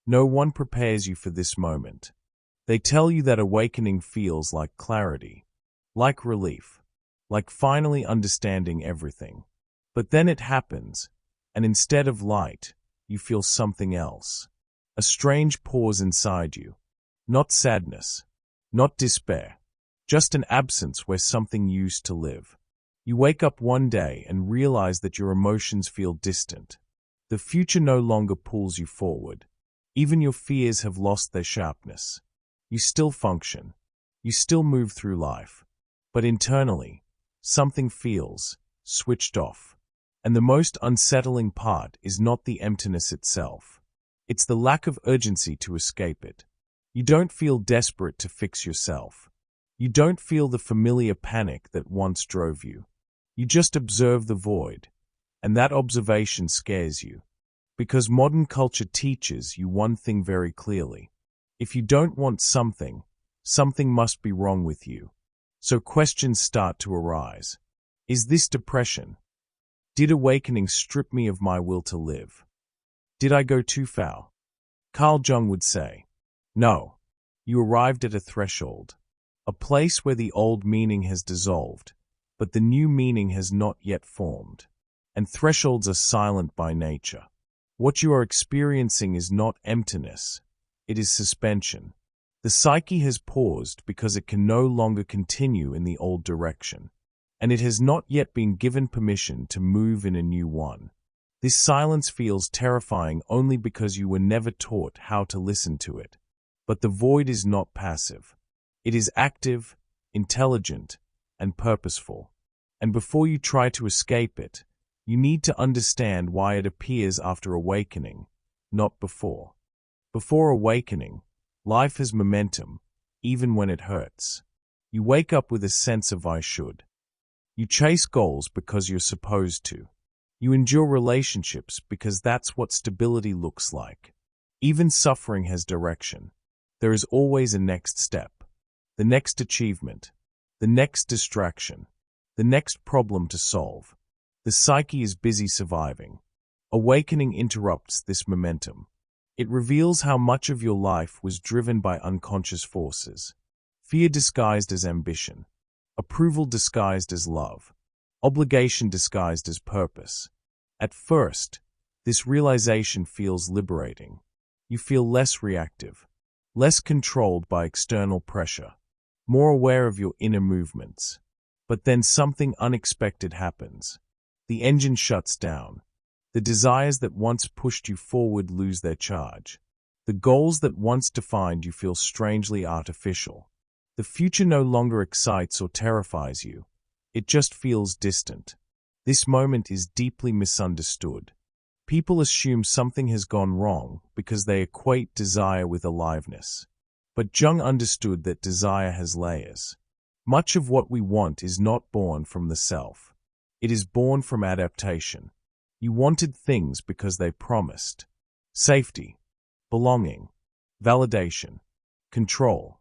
No one prepares you for this moment. They tell you that awakening feels like clarity, like relief, like finally understanding everything. But then it happens, and instead of light, you feel something else. A strange pause inside you. Not sadness, not despair, just an absence where something used to live. You wake up one day and realize that your emotions feel distant. The future no longer pulls you forward. Even your fears have lost their sharpness. You still function. You still move through life. But internally, something feels switched off. And the most unsettling part is not the emptiness itself. It's the lack of urgency to escape it. You don't feel desperate to fix yourself. You don't feel the familiar panic that once drove you. You just observe the void, and that observation scares you. Because modern culture teaches you one thing very clearly. If you don't want something, something must be wrong with you. So questions start to arise. Is this depression? Did awakening strip me of my will to live? Did I go too far? Carl Jung would say, no. You arrived at a threshold, a place where the old meaning has dissolved, but the new meaning has not yet formed. And thresholds are silent by nature. What you are experiencing is not emptiness, it is suspension. The psyche has paused because it can no longer continue in the old direction, and it has not yet been given permission to move in a new one. This silence feels terrifying only because you were never taught how to listen to it. But the void is not passive. It is active, intelligent, and purposeful. And before you try to escape it, you need to understand why it appears after awakening, not before. Before awakening, life has momentum, even when it hurts. You wake up with a sense of I should. You chase goals because you're supposed to. You endure relationships because that's what stability looks like. Even suffering has direction. There is always a next step, the next achievement, the next distraction, the next problem to solve. The psyche is busy surviving. Awakening interrupts this momentum. It reveals how much of your life was driven by unconscious forces. Fear disguised as ambition, approval disguised as love, obligation disguised as purpose. At first, this realization feels liberating. You feel less reactive, less controlled by external pressure, more aware of your inner movements. But then something unexpected happens. The engine shuts down. The desires that once pushed you forward lose their charge. The goals that once defined you feel strangely artificial. The future no longer excites or terrifies you. It just feels distant. This moment is deeply misunderstood. People assume something has gone wrong because they equate desire with aliveness. But Jung understood that desire has layers. Much of what we want is not born from the self. It is born from adaptation. You wanted things because they promised safety, belonging, validation, control.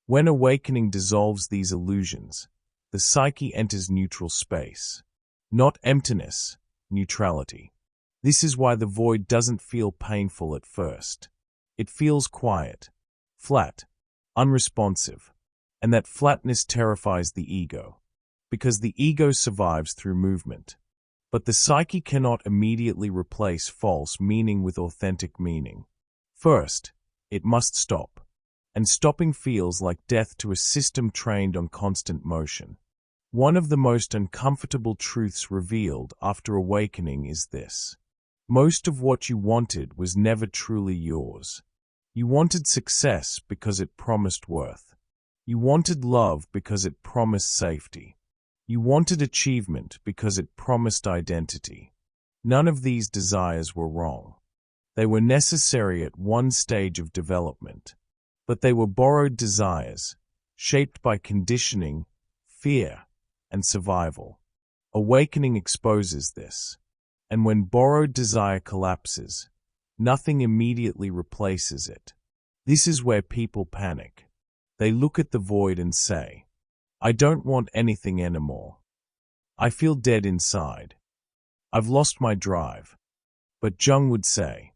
When awakening dissolves these illusions, the psyche enters neutral space. Not emptiness, neutrality. This is why the void doesn't feel painful at first. It feels quiet, flat, unresponsive, and that flatness terrifies the ego, because the ego survives through movement. But the psyche cannot immediately replace false meaning with authentic meaning. First, it must stop, and stopping feels like death to a system trained on constant motion. One of the most uncomfortable truths revealed after awakening is this. Most of what you wanted was never truly yours. You wanted success because it promised worth. You wanted love because it promised safety. You wanted achievement because it promised identity. None of these desires were wrong. They were necessary at one stage of development. But they were borrowed desires, shaped by conditioning, fear, and survival. Awakening exposes this. And when borrowed desire collapses, nothing immediately replaces it. This is where people panic. They look at the void and say, I don't want anything anymore. I feel dead inside. I've lost my drive. But Jung would say,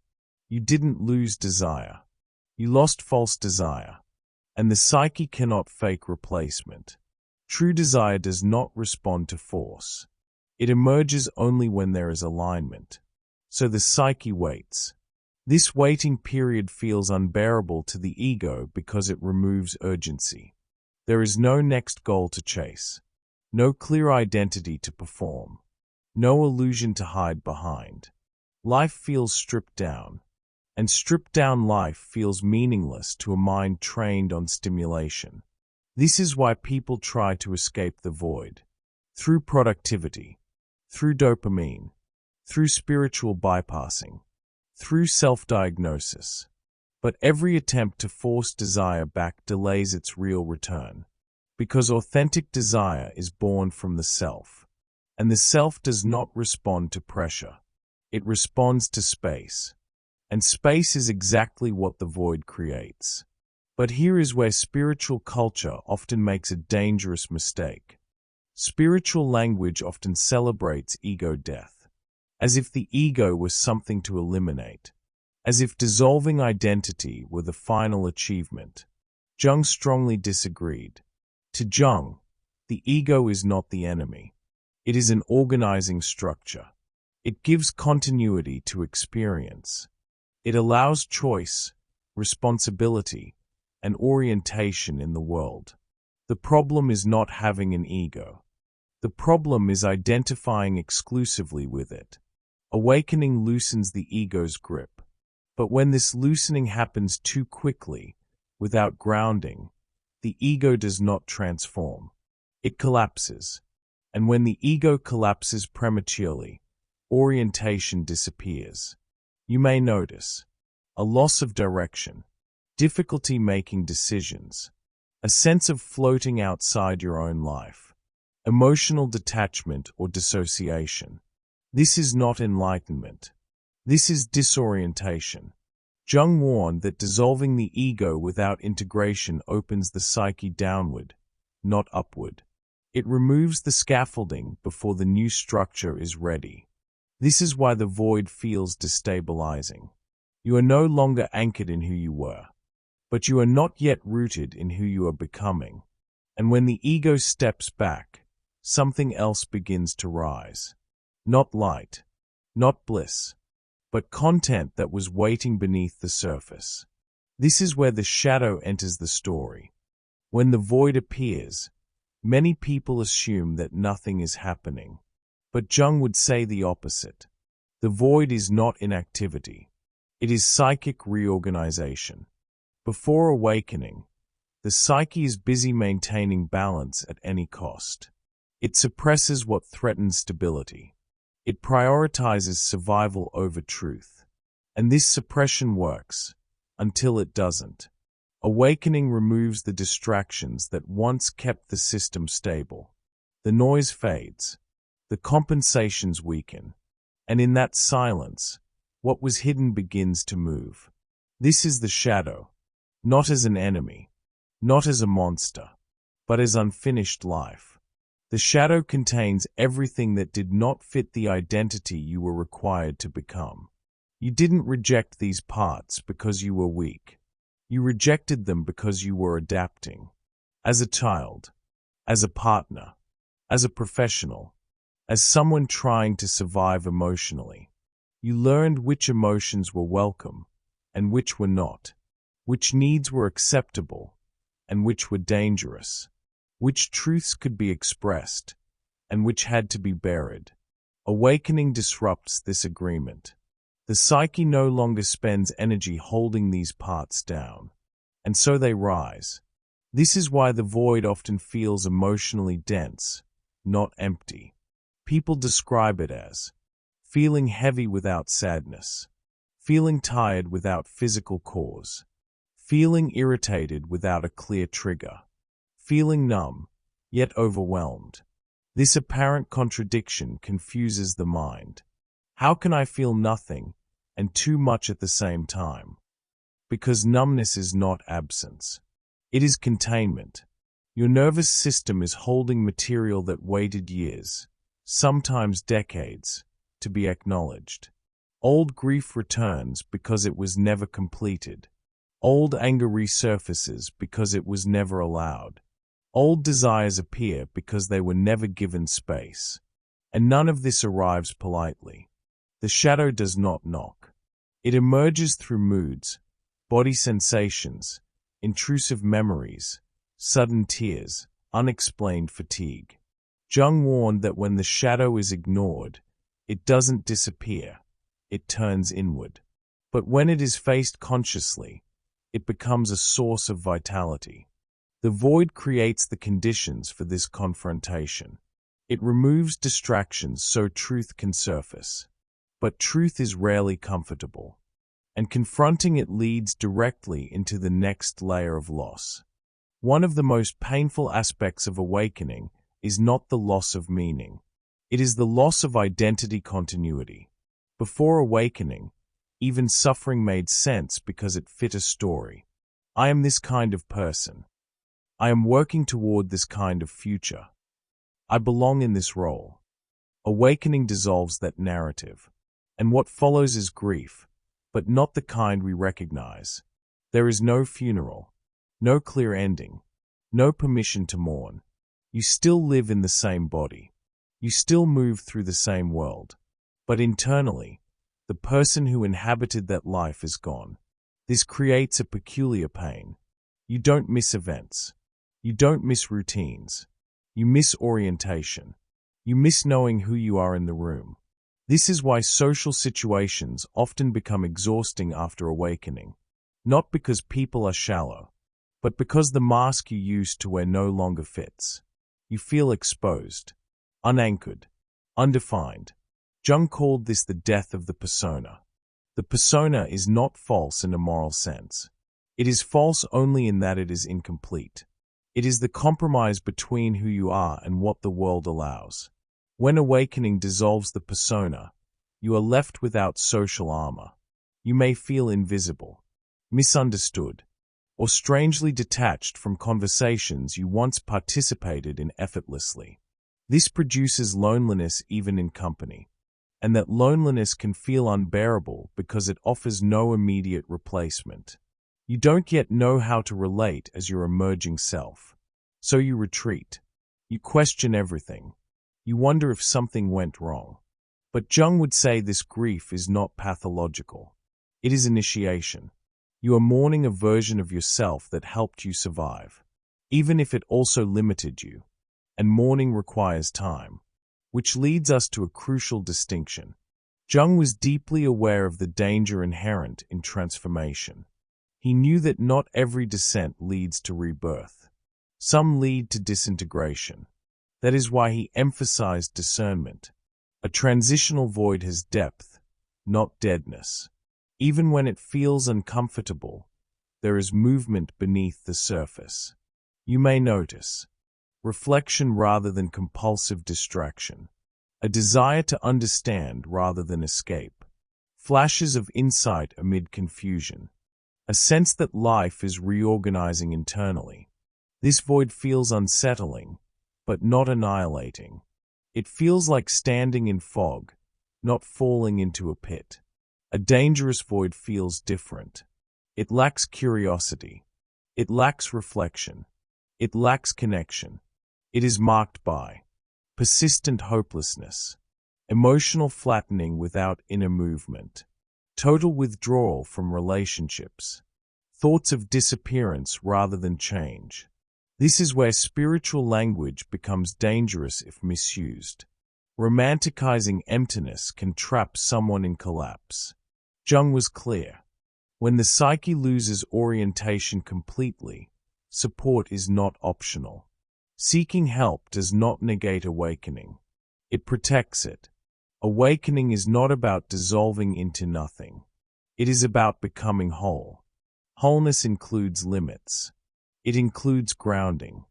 You didn't lose desire. You lost false desire. And the psyche cannot fake replacement. True desire does not respond to force. It emerges only when there is alignment. So the psyche waits. This waiting period feels unbearable to the ego because it removes urgency. There is no next goal to chase, no clear identity to perform, no illusion to hide behind. Life feels stripped down, and stripped down life feels meaningless to a mind trained on stimulation. This is why people try to escape the void, through productivity, through dopamine, through spiritual bypassing, through self-diagnosis. But every attempt to force desire back delays its real return, because authentic desire is born from the self, and the self does not respond to pressure. It responds to space, and space is exactly what the void creates. But here is where spiritual culture often makes a dangerous mistake. Spiritual language often celebrates ego death, as if the ego was something to eliminate, as if dissolving identity were the final achievement. Jung strongly disagreed. To Jung, the ego is not the enemy. It is an organizing structure. It gives continuity to experience. It allows choice, responsibility, and orientation in the world. The problem is not having an ego. The problem is identifying exclusively with it. Awakening loosens the ego's grip. But when this loosening happens too quickly, without grounding, the ego does not transform. It collapses. And when the ego collapses prematurely, orientation disappears. You may notice a loss of direction, difficulty making decisions, a sense of floating outside your own life, emotional detachment or dissociation. This is not enlightenment. This is disorientation. Jung warned that dissolving the ego without integration opens the psyche downward, not upward. It removes the scaffolding before the new structure is ready. This is why the void feels destabilizing. You are no longer anchored in who you were, but you are not yet rooted in who you are becoming. And when the ego steps back, something else begins to rise. Not light, not bliss, but content that was waiting beneath the surface. This is where the shadow enters the story. When the void appears, many people assume that nothing is happening. But Jung would say the opposite. The void is not inactivity. It is psychic reorganization. Before awakening, the psyche is busy maintaining balance at any cost. It suppresses what threatens stability. It prioritizes survival over truth. And this suppression works, until it doesn't. Awakening removes the distractions that once kept the system stable. The noise fades. The compensations weaken. And in that silence, what was hidden begins to move. This is the shadow, not as an enemy, not as a monster, but as unfinished life. The shadow contains everything that did not fit the identity you were required to become. You didn't reject these parts because you were weak. You rejected them because you were adapting. As a child, as a partner, as a professional, as someone trying to survive emotionally. You learned which emotions were welcome and which were not, which needs were acceptable and which were dangerous, which truths could be expressed and which had to be buried. Awakening disrupts this agreement. The psyche no longer spends energy holding these parts down, and so they rise. This is why the void often feels emotionally dense, not empty. People describe it as feeling heavy without sadness, feeling tired without physical cause, feeling irritated without a clear trigger, feeling numb, yet overwhelmed. This apparent contradiction confuses the mind. How can I feel nothing and too much at the same time? Because numbness is not absence. It is containment. Your nervous system is holding material that waited years, sometimes decades, to be acknowledged. Old grief returns because it was never completed. Old anger resurfaces because it was never allowed. Old desires appear because they were never given space. And none of this arrives politely. The shadow does not knock. It emerges through moods, body sensations, intrusive memories, sudden tears, unexplained fatigue. Jung warned that when the shadow is ignored, it doesn't disappear, it turns inward. But when it is faced consciously, it becomes a source of vitality. The void creates the conditions for this confrontation. It removes distractions so truth can surface. But truth is rarely comfortable, and confronting it leads directly into the next layer of loss. One of the most painful aspects of awakening is not the loss of meaning. It is the loss of identity continuity. Before awakening, even suffering made sense because it fit a story. I am this kind of person. I am working toward this kind of future. I belong in this role. Awakening dissolves that narrative. And what follows is grief, but not the kind we recognize. There is no funeral, no clear ending, no permission to mourn. You still live in the same body. You still move through the same world. But internally, the person who inhabited that life is gone. This creates a peculiar pain. You don't miss events. You don't miss routines. You miss orientation. You miss knowing who you are in the room. This is why social situations often become exhausting after awakening. Not because people are shallow, but because the mask you used to wear no longer fits. You feel exposed, unanchored, undefined. Jung called this the death of the persona. The persona is not false in a moral sense. It is false only in that it is incomplete. It is the compromise between who you are and what the world allows. When awakening dissolves the persona, you are left without social armor. You may feel invisible, misunderstood, or strangely detached from conversations you once participated in effortlessly. This produces loneliness even in company, and that loneliness can feel unbearable because it offers no immediate replacement. You don't yet know how to relate as your emerging self, so you retreat. You question everything. You wonder if something went wrong. But Jung would say this grief is not pathological. It is initiation. You are mourning a version of yourself that helped you survive, even if it also limited you. And mourning requires time, which leads us to a crucial distinction. Jung was deeply aware of the danger inherent in transformation. He knew that not every descent leads to rebirth. Some lead to disintegration. That is why he emphasized discernment. A transitional void has depth, not deadness. Even when it feels uncomfortable, there is movement beneath the surface. You may notice reflection rather than compulsive distraction, a desire to understand rather than escape, flashes of insight amid confusion, a sense that life is reorganizing internally. This void feels unsettling, but not annihilating. It feels like standing in fog, not falling into a pit. A dangerous void feels different. It lacks curiosity. It lacks reflection. It lacks connection. It is marked by persistent hopelessness, emotional flattening without inner movement, total withdrawal from relationships, thoughts of disappearance rather than change. This is where spiritual language becomes dangerous if misused. Romanticizing emptiness can trap someone in collapse. Jung was clear. When the psyche loses orientation completely, support is not optional. Seeking help does not negate awakening. It protects it. Awakening is not about dissolving into nothing. It is about becoming whole. Wholeness includes limits. It includes grounding.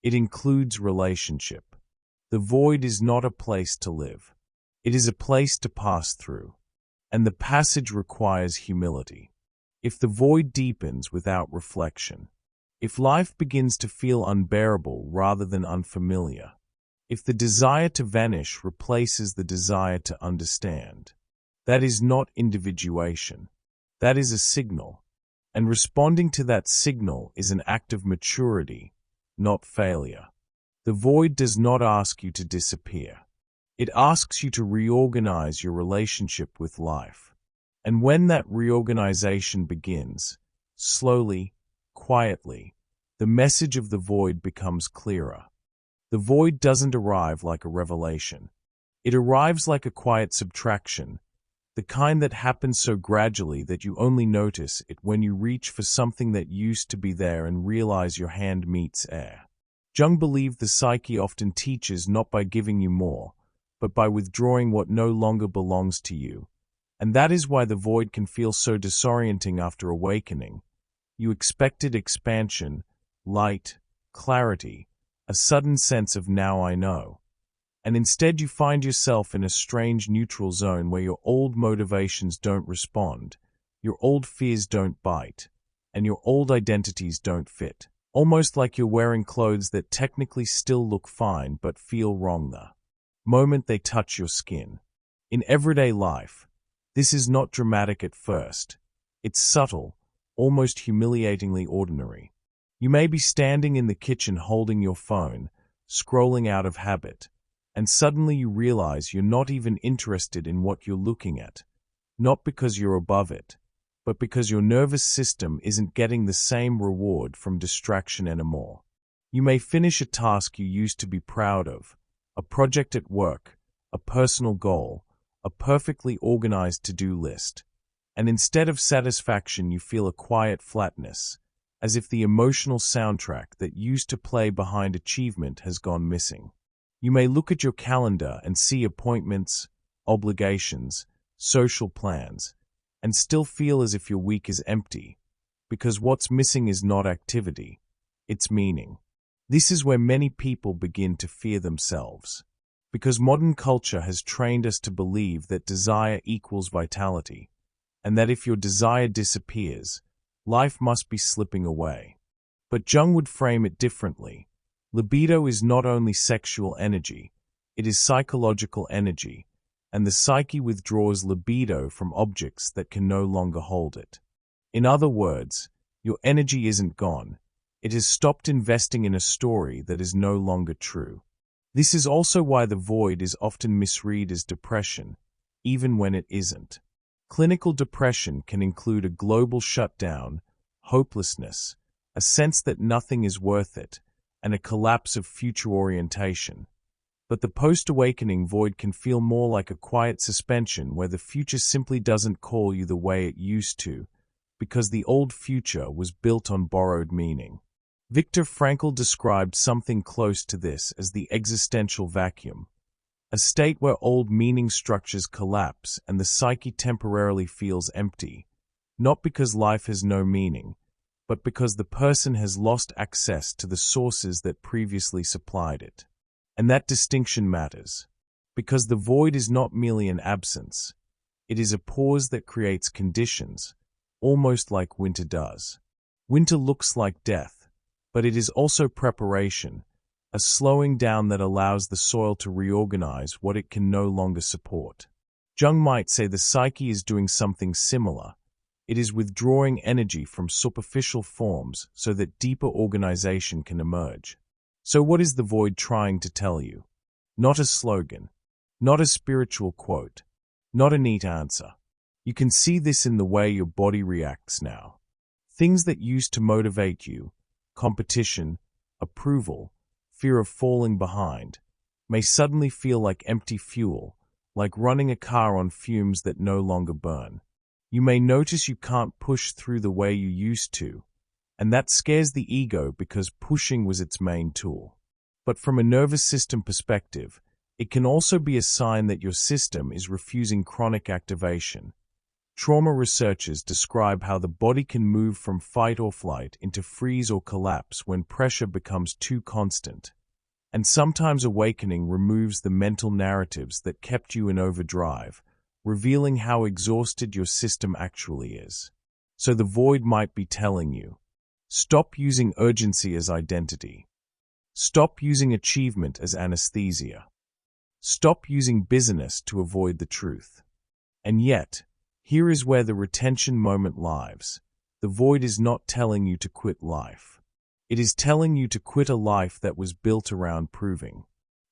It includes relationship. The void is not a place to live. It is a place to pass through. And the passage requires humility. If the void deepens without reflection, if life begins to feel unbearable rather than unfamiliar, if the desire to vanish replaces the desire to understand, That is not individuation. That is a signal. And responding to that signal is an act of maturity, not failure. The void does not ask you to disappear. It asks you to reorganize your relationship with life. And when that reorganization begins, slowly, quietly, the message of the void becomes clearer. The void doesn't arrive like a revelation. It arrives like a quiet subtraction, the kind that happens so gradually that you only notice it when you reach for something that used to be there and realize your hand meets air. Jung believed the psyche often teaches not by giving you more, but by withdrawing what no longer belongs to you. And that is why the void can feel so disorienting after awakening. You expected expansion, light, clarity, a sudden sense of now I know. And instead you find yourself in a strange neutral zone where your old motivations don't respond, your old fears don't bite, and your old identities don't fit. Almost like you're wearing clothes that technically still look fine but feel wrong the moment they touch your skin. In everyday life, this is not dramatic at first. It's subtle, almost humiliatingly ordinary. You may be standing in the kitchen holding your phone, scrolling out of habit, and suddenly you realize you're not even interested in what you're looking at, not because you're above it, but because your nervous system isn't getting the same reward from distraction anymore. You may finish a task you used to be proud of, a project at work, a personal goal, a perfectly organized to-do list, and instead of satisfaction you feel a quiet flatness, as if the emotional soundtrack that used to play behind achievement has gone missing. You may look at your calendar and see appointments, obligations, social plans, and still feel as if your week is empty, because what's missing is not activity, it's meaning. This is where many people begin to fear themselves, because modern culture has trained us to believe that desire equals vitality, and that if your desire disappears, life must be slipping away. But Jung would frame it differently. Libido is not only sexual energy, it is psychological energy, and the psyche withdraws libido from objects that can no longer hold it. In other words, your energy isn't gone, it has stopped investing in a story that is no longer true. This is also why the void is often misread as depression, even when it isn't. Clinical depression can include a global shutdown, hopelessness, a sense that nothing is worth it, and a collapse of future orientation. But the post-awakening void can feel more like a quiet suspension where the future simply doesn't call you the way it used to, because the old future was built on borrowed meaning. Viktor Frankl described something close to this as the existential vacuum, a state where old meaning structures collapse and the psyche temporarily feels empty, not because life has no meaning, but because the person has lost access to the sources that previously supplied it. And that distinction matters, because the void is not merely an absence, it is a pause that creates conditions, almost like winter does. Winter looks like death, but it is also preparation, a slowing down that allows the soil to reorganize what it can no longer support. Jung might say the psyche is doing something similar. It is withdrawing energy from superficial forms so that deeper organization can emerge. So what is the void trying to tell you? Not a slogan, not a spiritual quote, not a neat answer. You can see this in the way your body reacts now. Things that used to motivate you, competition, approval, fear of falling behind, may suddenly feel like empty fuel, like running a car on fumes that no longer burn. You may notice you can't push through the way you used to, and that scares the ego because pushing was its main tool. But from a nervous system perspective, it can also be a sign that your system is refusing chronic activation. Trauma researchers describe how the body can move from fight or flight into freeze or collapse when pressure becomes too constant. And sometimes awakening removes the mental narratives that kept you in overdrive, revealing how exhausted your system actually is. So the void might be telling you, stop using urgency as identity. Stop using achievement as anesthesia. Stop using busyness to avoid the truth. And yet, here is where the retention moment lies. The void is not telling you to quit life. It is telling you to quit a life that was built around proving.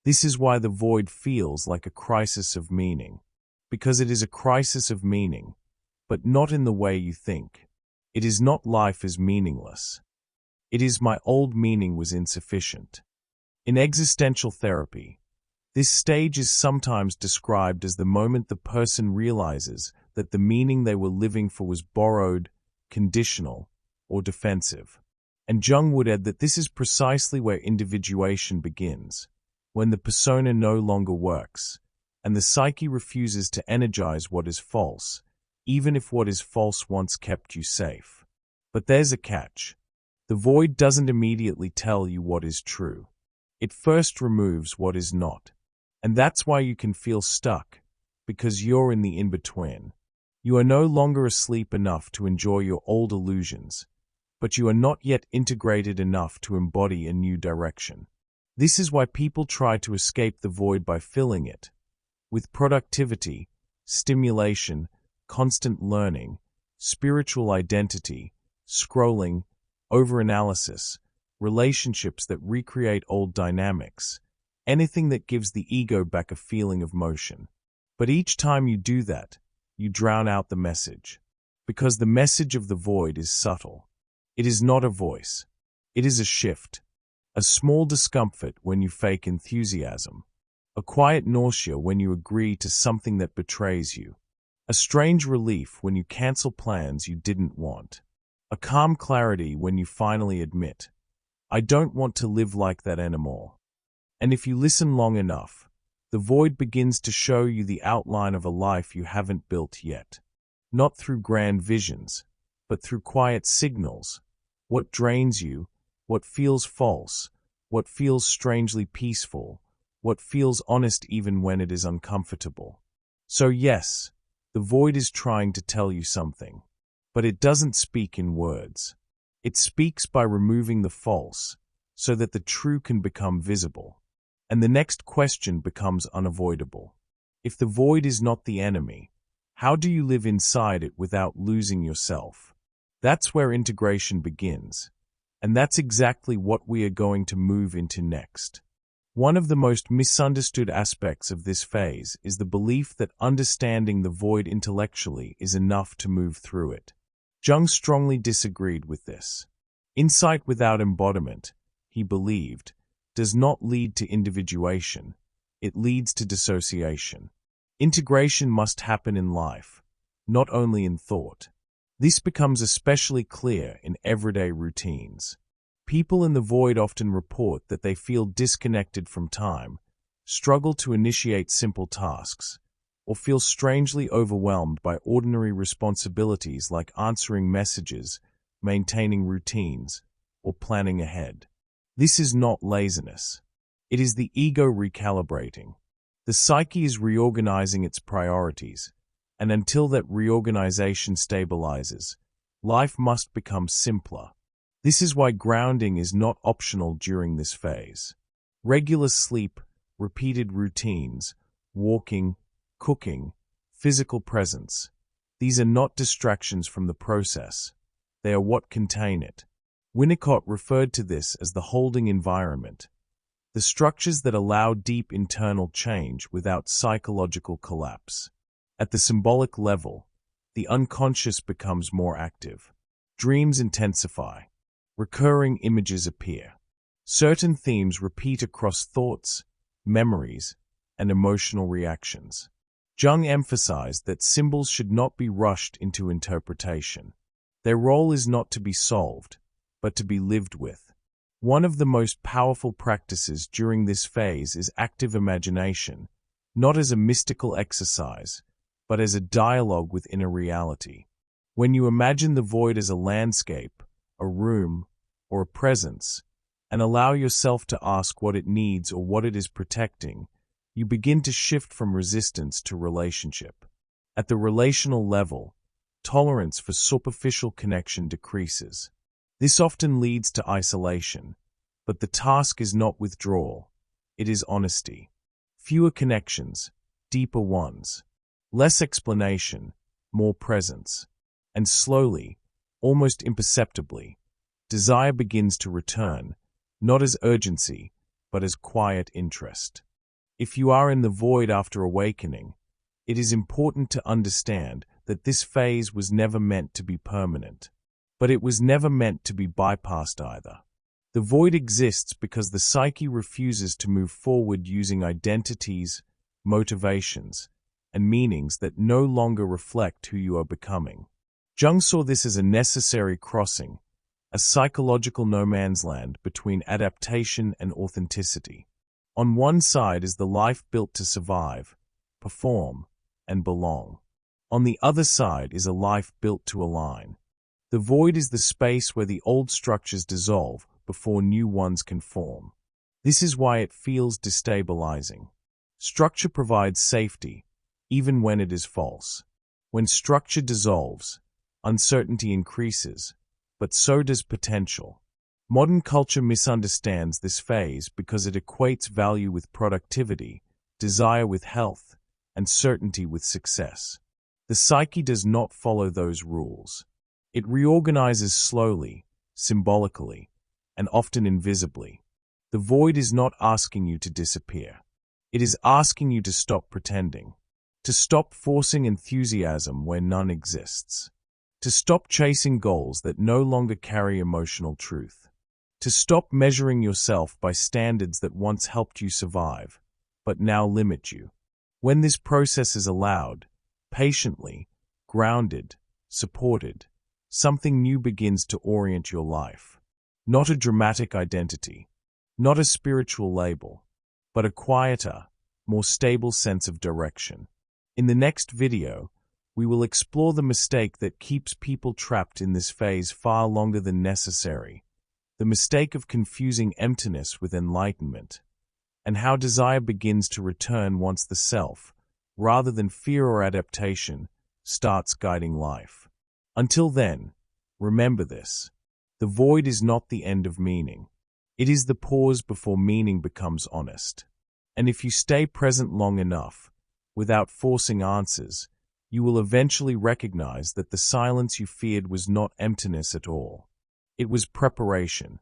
This is why the void feels like a crisis of meaning. Because it is a crisis of meaning, but not in the way you think. It is not life is meaningless. It is my old meaning was insufficient. In existential therapy, this stage is sometimes described as the moment the person realizes that the meaning they were living for was borrowed, conditional, or defensive. And Jung would add that this is precisely where individuation begins, when the persona no longer works, and the psyche refuses to energize what is false, even if what is false once kept you safe. But there's a catch. The void doesn't immediately tell you what is true. It first removes what is not. And that's why you can feel stuck, because you're in the in-between. You are no longer asleep enough to enjoy your old illusions, but you are not yet integrated enough to embody a new direction. This is why people try to escape the void by filling it with productivity, stimulation, constant learning, spiritual identity, scrolling, overanalysis, relationships that recreate old dynamics, anything that gives the ego back a feeling of motion. But each time you do that, you drown out the message. Because the message of the void is subtle. It is not a voice. It is a shift. A small discomfort when you fake enthusiasm. A quiet nausea when you agree to something that betrays you. A strange relief when you cancel plans you didn't want. A calm clarity when you finally admit, I don't want to live like that anymore. And if you listen long enough, the void begins to show you the outline of a life you haven't built yet. Not through grand visions, but through quiet signals. What drains you, what feels false, what feels strangely peaceful, what feels honest even when it is uncomfortable. So yes, the void is trying to tell you something, but it doesn't speak in words. It speaks by removing the false, so that the true can become visible. And the next question becomes unavoidable. If the void is not the enemy, how do you live inside it without losing yourself? That's where integration begins. And that's exactly what we are going to move into next. One of the most misunderstood aspects of this phase is the belief that understanding the void intellectually is enough to move through it. Jung strongly disagreed with this. Insight without embodiment, he believed, does not lead to individuation, it leads to dissociation. Integration must happen in life, not only in thought. This becomes especially clear in everyday routines. People in the void often report that they feel disconnected from time, struggle to initiate simple tasks, or feel strangely overwhelmed by ordinary responsibilities like answering messages, maintaining routines, or planning ahead. This is not laziness. It is the ego recalibrating. The psyche is reorganizing its priorities, and until that reorganization stabilizes, life must become simpler. This is why grounding is not optional during this phase. Regular sleep, repeated routines, walking, cooking, physical presence, these are not distractions from the process. They are what contain it. Winnicott referred to this as the holding environment, the structures that allow deep internal change without psychological collapse. At the symbolic level, the unconscious becomes more active. Dreams intensify. Recurring images appear. Certain themes repeat across thoughts, memories, and emotional reactions. Jung emphasized that symbols should not be rushed into interpretation. Their role is not to be solved, but to be lived with. One of the most powerful practices during this phase is active imagination, not as a mystical exercise, but as a dialogue with inner reality. When you imagine the void as a landscape, a room, or a presence, and allow yourself to ask what it needs or what it is protecting, you begin to shift from resistance to relationship. At the relational level, tolerance for superficial connection decreases. This often leads to isolation, but the task is not withdrawal, it is honesty. Fewer connections, deeper ones. Less explanation, more presence. And slowly, almost imperceptibly, desire begins to return, not as urgency, but as quiet interest. If you are in the void after awakening, it is important to understand that this phase was never meant to be permanent. But it was never meant to be bypassed either. The void exists because the psyche refuses to move forward using identities, motivations, and meanings that no longer reflect who you are becoming. Jung saw this as a necessary crossing, a psychological no man's land between adaptation and authenticity. On one side is the life built to survive, perform, and belong. On the other side is a life built to align. The void is the space where the old structures dissolve before new ones can form. This is why it feels destabilizing. Structure provides safety, even when it is false. When structure dissolves, uncertainty increases, but so does potential. Modern culture misunderstands this phase because it equates value with productivity, desire with health, and certainty with success. The psyche does not follow those rules. It reorganizes slowly, symbolically, and often invisibly. The void is not asking you to disappear. It is asking you to stop pretending, to stop forcing enthusiasm where none exists, to stop chasing goals that no longer carry emotional truth, to stop measuring yourself by standards that once helped you survive, but now limit you. When this process is allowed, patiently, grounded, supported, something new begins to orient your life. Not a dramatic identity, not a spiritual label, but a quieter, more stable sense of direction. In the next video, we will explore the mistake that keeps people trapped in this phase far longer than necessary, the mistake of confusing emptiness with enlightenment, and how desire begins to return once the self, rather than fear or adaptation, starts guiding life. Until then, remember this. The void is not the end of meaning. It is the pause before meaning becomes honest. And if you stay present long enough, without forcing answers, you will eventually recognize that the silence you feared was not emptiness at all. It was preparation,